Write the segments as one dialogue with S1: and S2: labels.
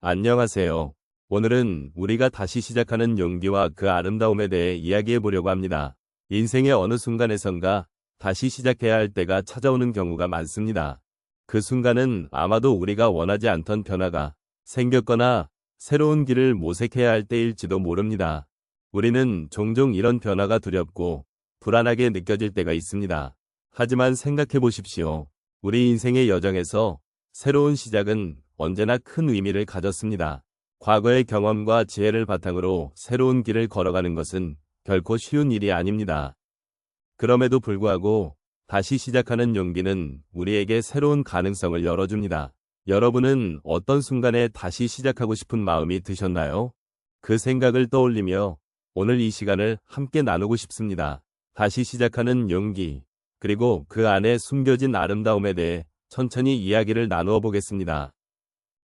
S1: 안녕하세요. 오늘은 우리가 다시 시작하는 용기와 그 아름다움에 대해 이야기해 보려고 합니다. 인생의 어느 순간에선가 다시 시작해야 할 때가 찾아오는 경우가 많습니다. 그 순간은 아마도 우리가 원하지 않던 변화가 생겼거나 새로운 길을 모색해야 할 때일지도 모릅니다. 우리는 종종 이런 변화가 두렵고 불안하게 느껴질 때가 있습니다. 하지만 생각해 보십시오. 우리 인생의 여정에서 새로운 시작은 언제나 큰 의미를 가졌습니다. 과거의 경험과 지혜를 바탕으로 새로운 길을 걸어가는 것은 결코 쉬운 일이 아닙니다. 그럼에도 불구하고 다시 시작하는 용기는 우리에게 새로운 가능성을 열어줍니다. 여러분은 어떤 순간에 다시 시작하고 싶은 마음이 드셨나요? 그 생각을 떠올리며 오늘 이 시간을 함께 나누고 싶습니다. 다시 시작하는 용기, 그리고 그 안에 숨겨진 아름다움에 대해 천천히 이야기를 나누어 보겠습니다.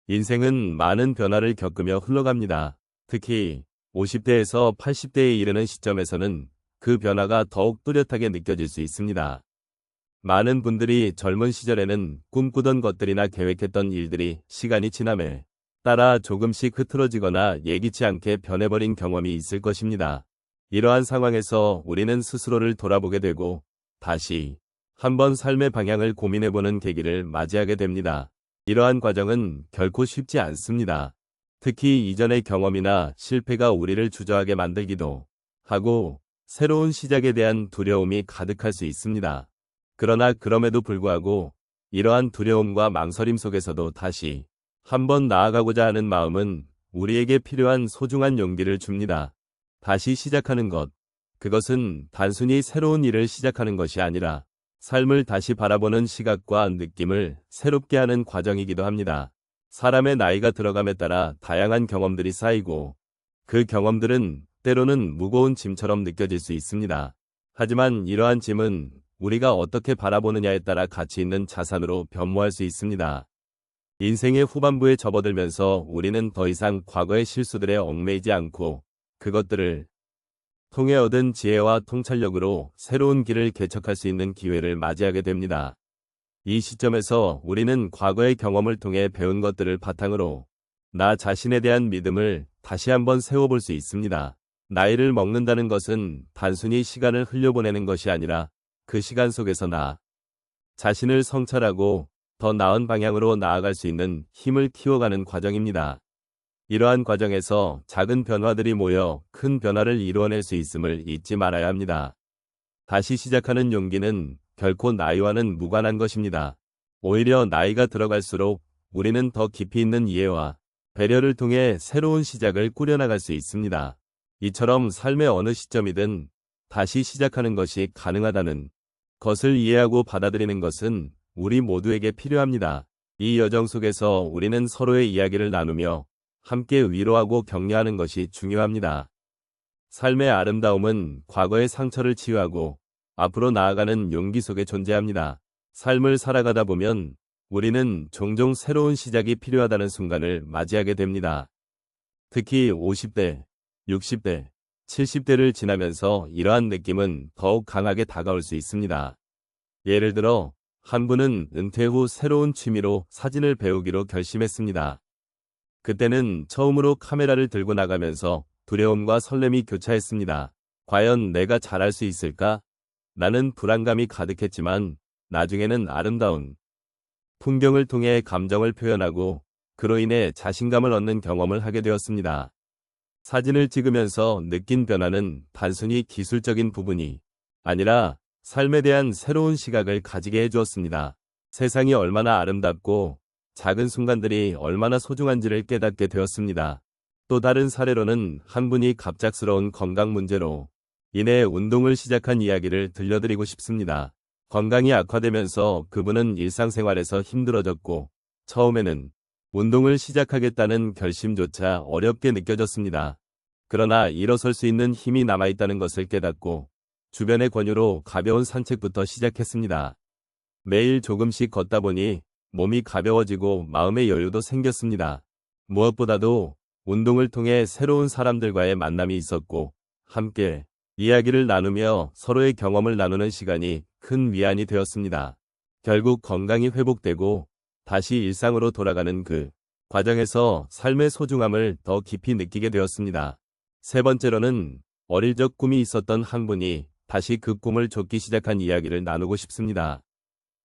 S1: 인생은 많은 변화를 겪으며 흘러갑니다. 특히 50대에서 80대에 이르는 시점에서는 그 변화가 더욱 뚜렷하게 느껴질 수 있습니다. 많은 분들이 젊은 시절에는 꿈꾸던 것들이나 계획했던 일들이 시간이 지남에 따라 조금씩 흐트러지거나 예기치 않게 변해버린 경험이 있을 것입니다. 이러한 상황에서 우리는 스스로를 돌아보게 되고 다시 한번 삶의 방향을 고민해보는 계기를 맞이하게 됩니다. 이러한 과정은 결코 쉽지 않습니다. 특히 이전의 경험이나 실패가 우리를 주저하게 만들기도 하고 새로운 시작에 대한 두려움이 가득할 수 있습니다. 그러나 그럼에도 불구하고 이러한 두려움과 망설임 속에서도 다시 한번 나아가고자 하는 마음은 우리에게 필요한 소중한 용기를 줍니다. 다시 시작하는 것, 그것은 단순히 새로운 일을 시작하는 것이 아니라 삶을 다시 바라보는 시각과 느낌을 새롭게 하는 과정이기도 합니다. 사람의 나이가 들어감에 따라 다양한 경험들이 쌓이고 그 경험들은 때로는 무거운 짐처럼 느껴질 수 있습니다. 하지만 이러한 짐은 우리가 어떻게 바라보느냐에 따라 가치 있는 자산으로 변모할 수 있습니다. 인생의 후반부에 접어들면서 우리는 더 이상 과거의 실수들에 얽매이지 않고 그것들을 통해 얻은 지혜와 통찰력으로 새로운 길을 개척할 수 있는 기회를 맞이하게 됩니다. 이 시점에서 우리는 과거의 경험을 통해 배운 것들을 바탕으로 나 자신에 대한 믿음을 다시 한번 세워볼 수 있습니다. 나이를 먹는다는 것은 단순히 시간을 흘려보내는 것이 아니라 그 시간 속에서 나 자신을 성찰하고 더 나은 방향으로 나아갈 수 있는 힘을 키워가는 과정입니다. 이러한 과정에서 작은 변화들이 모여 큰 변화를 이루어낼 수 있음을 잊지 말아야 합니다. 다시 시작하는 용기는 결코 나이와는 무관한 것입니다. 오히려 나이가 들어갈수록 우리는 더 깊이 있는 이해와 배려를 통해 새로운 시작을 꾸려나갈 수 있습니다. 이처럼 삶의 어느 시점이든 다시 시작하는 것이 가능하다는 것을 이해하고 받아들이는 것은 우리 모두에게 필요합니다. 이 여정 속에서 우리는 서로의 이야기를 나누며 함께 위로하고 격려하는 것이 중요합니다. 삶의 아름다움은 과거의 상처를 치유하고 앞으로 나아가는 용기 속에 존재합니다. 삶을 살아가다 보면 우리는 종종 새로운 시작이 필요하다는 순간을 맞이하게 됩니다. 특히 50대, 60대, 70대를 지나면서 이러한 느낌은 더욱 강하게 다가올 수 있습니다. 예를 들어 한 분은 은퇴 후 새로운 취미로 사진을 배우기로 결심했습니다. 그때는 처음으로 카메라를 들고 나가면서 두려움과 설렘이 교차했습니다. 과연 내가 잘할 수 있을까? 라는 불안감이 가득했지만 나중에는 아름다운 풍경을 통해 감정을 표현하고 그로 인해 자신감을 얻는 경험을 하게 되었습니다. 사진을 찍으면서 느낀 변화는 단순히 기술적인 부분이 아니라 삶에 대한 새로운 시각을 가지게 해주었습니다. 세상이 얼마나 아름답고 작은 순간들이 얼마나 소중한지를 깨닫게 되었습니다. 또 다른 사례로는 한 분이 갑작스러운 건강 문제로 인해 운동을 시작한 이야기를 들려드리고 싶습니다. 건강이 악화되면서 그분은 일상생활에서 힘들어졌고 처음에는 운동을 시작하겠다는 결심조차 어렵게 느껴졌습니다. 그러나 일어설 수 있는 힘이 남아있다는 것을 깨닫고 주변의 권유로 가벼운 산책부터 시작했습니다. 매일 조금씩 걷다 보니 몸이 가벼워지고 마음의 여유도 생겼습니다. 무엇보다도 운동을 통해 새로운 사람들과의 만남이 있었고 함께 이야기를 나누며 서로의 경험을 나누는 시간이 큰 위안이 되었습니다. 결국 건강이 회복되고 다시 일상으로 돌아가는 그 과정에서 삶의 소중함을 더 깊이 느끼게 되었습니다. 세 번째로는 어릴 적 꿈이 있었던 한 분이 다시 그 꿈을 좇기 시작한 이야기를 나누고 싶습니다.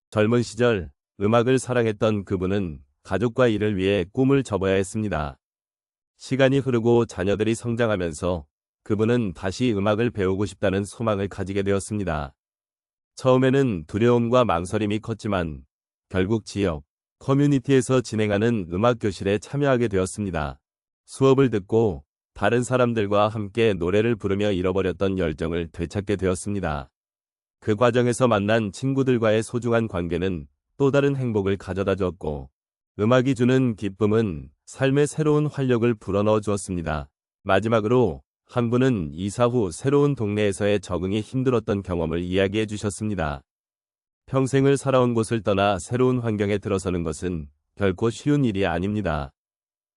S1: 젊은 시절 음악을 사랑했던 그분은 가족과 일을 위해 꿈을 접어야 했습니다. 시간이 흐르고 자녀들이 성장하면서 그분은 다시 음악을 배우고 싶다는 소망을 가지게 되었습니다. 처음에는 두려움과 망설임이 컸지만 결국 지역, 커뮤니티에서 진행하는 음악 교실에 참여하게 되었습니다. 수업을 듣고 다른 사람들과 함께 노래를 부르며 잃어버렸던 열정을 되찾게 되었습니다. 그 과정에서 만난 친구들과의 소중한 관계는 또 다른 행복을 가져다 주었고, 음악이 주는 기쁨은 삶의 새로운 활력을 불어넣어 주었습니다. 마지막으로 한 분은 이사 후 새로운 동네에서의 적응이 힘들었던 경험을 이야기해 주셨습니다. 평생을 살아온 곳을 떠나 새로운 환경에 들어서는 것은 결코 쉬운 일이 아닙니다.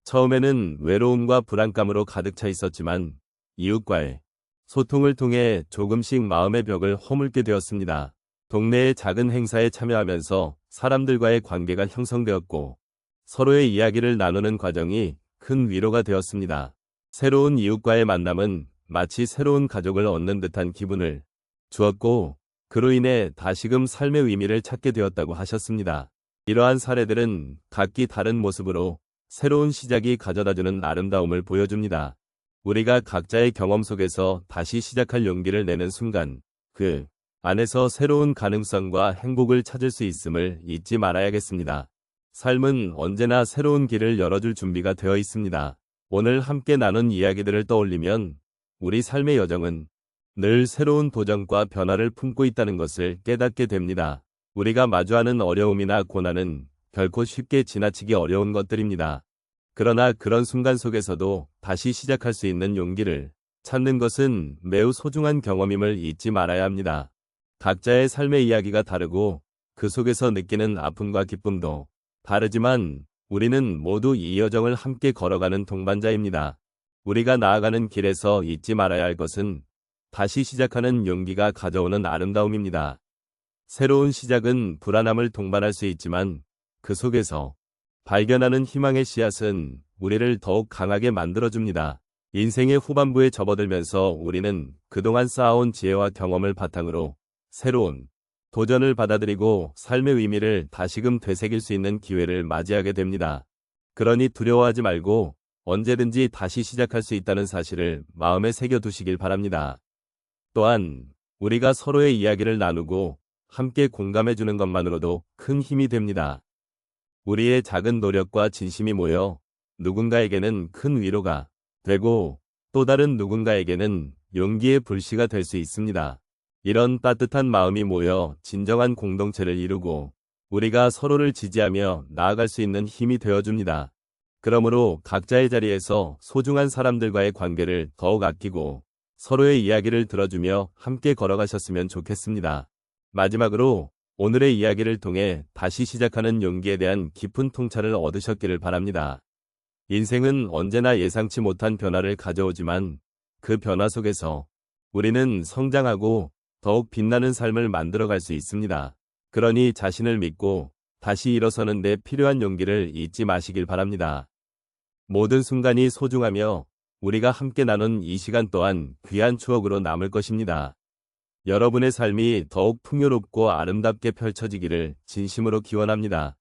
S1: 처음에는 외로움과 불안감으로 가득 차 있었지만 이웃과의 소통을 통해 조금씩 마음의 벽을 허물게 되었습니다. 동네의 작은 행사에 참여하면서 사람들과의 관계가 형성되었고 서로의 이야기를 나누는 과정이 큰 위로가 되었습니다. 새로운 이웃과의 만남은 마치 새로운 가족을 얻는 듯한 기분을 주었고 그로 인해 다시금 삶의 의미를 찾게 되었다고 하셨습니다. 이러한 사례들은 각기 다른 모습으로 새로운 시작이 가져다주는 아름다움을 보여줍니다. 우리가 각자의 경험 속에서 다시 시작할 용기를 내는 순간 그 안에서 새로운 가능성과 행복을 찾을 수 있음을 잊지 말아야겠습니다. 삶은 언제나 새로운 길을 열어줄 준비가 되어 있습니다. 오늘 함께 나눈 이야기들을 떠올리면 우리 삶의 여정은 늘 새로운 도전과 변화를 품고 있다는 것을 깨닫게 됩니다. 우리가 마주하는 어려움이나 고난은 결코 쉽게 지나치기 어려운 것들입니다. 그러나 그런 순간 속에서도 다시 시작할 수 있는 용기를 찾는 것은 매우 소중한 경험임을 잊지 말아야 합니다. 각자의 삶의 이야기가 다르고 그 속에서 느끼는 아픔과 기쁨도 다르지만 우리는 모두 이 여정을 함께 걸어가는 동반자입니다. 우리가 나아가는 길에서 잊지 말아야 할 것은 다시 시작하는 용기가 가져오는 아름다움입니다. 새로운 시작은 불안함을 동반할 수 있지만 그 속에서 발견하는 희망의 씨앗은 우리를 더욱 강하게 만들어줍니다. 인생의 후반부에 접어들면서 우리는 그동안 쌓아온 지혜와 경험을 바탕으로 새로운 도전을 받아들이고 삶의 의미를 다시금 되새길 수 있는 기회를 맞이하게 됩니다. 그러니 두려워하지 말고 언제든지 다시 시작할 수 있다는 사실을 마음에 새겨두시길 바랍니다. 또한 우리가 서로의 이야기를 나누고 함께 공감해주는 것만으로도 큰 힘이 됩니다. 우리의 작은 노력과 진심이 모여 누군가에게는 큰 위로가 되고 또 다른 누군가에게는 용기의 불씨가 될 수 있습니다. 이런 따뜻한 마음이 모여 진정한 공동체를 이루고 우리가 서로를 지지하며 나아갈 수 있는 힘이 되어줍니다. 그러므로 각자의 자리에서 소중한 사람들과의 관계를 더욱 아끼고 서로의 이야기를 들어주며 함께 걸어가셨으면 좋겠습니다. 마지막으로 오늘의 이야기를 통해 다시 시작하는 용기에 대한 깊은 통찰을 얻으셨기를 바랍니다. 인생은 언제나 예상치 못한 변화를 가져오지만 그 변화 속에서 우리는 성장하고 더욱 빛나는 삶을 만들어갈 수 있습니다. 그러니 자신을 믿고 다시 일어서는 데 필요한 용기를 잊지 마시길 바랍니다. 모든 순간이 소중하며 우리가 함께 나눈 이 시간 또한 귀한 추억으로 남을 것입니다. 여러분의 삶이 더욱 풍요롭고 아름답게 펼쳐지기를 진심으로 기원합니다.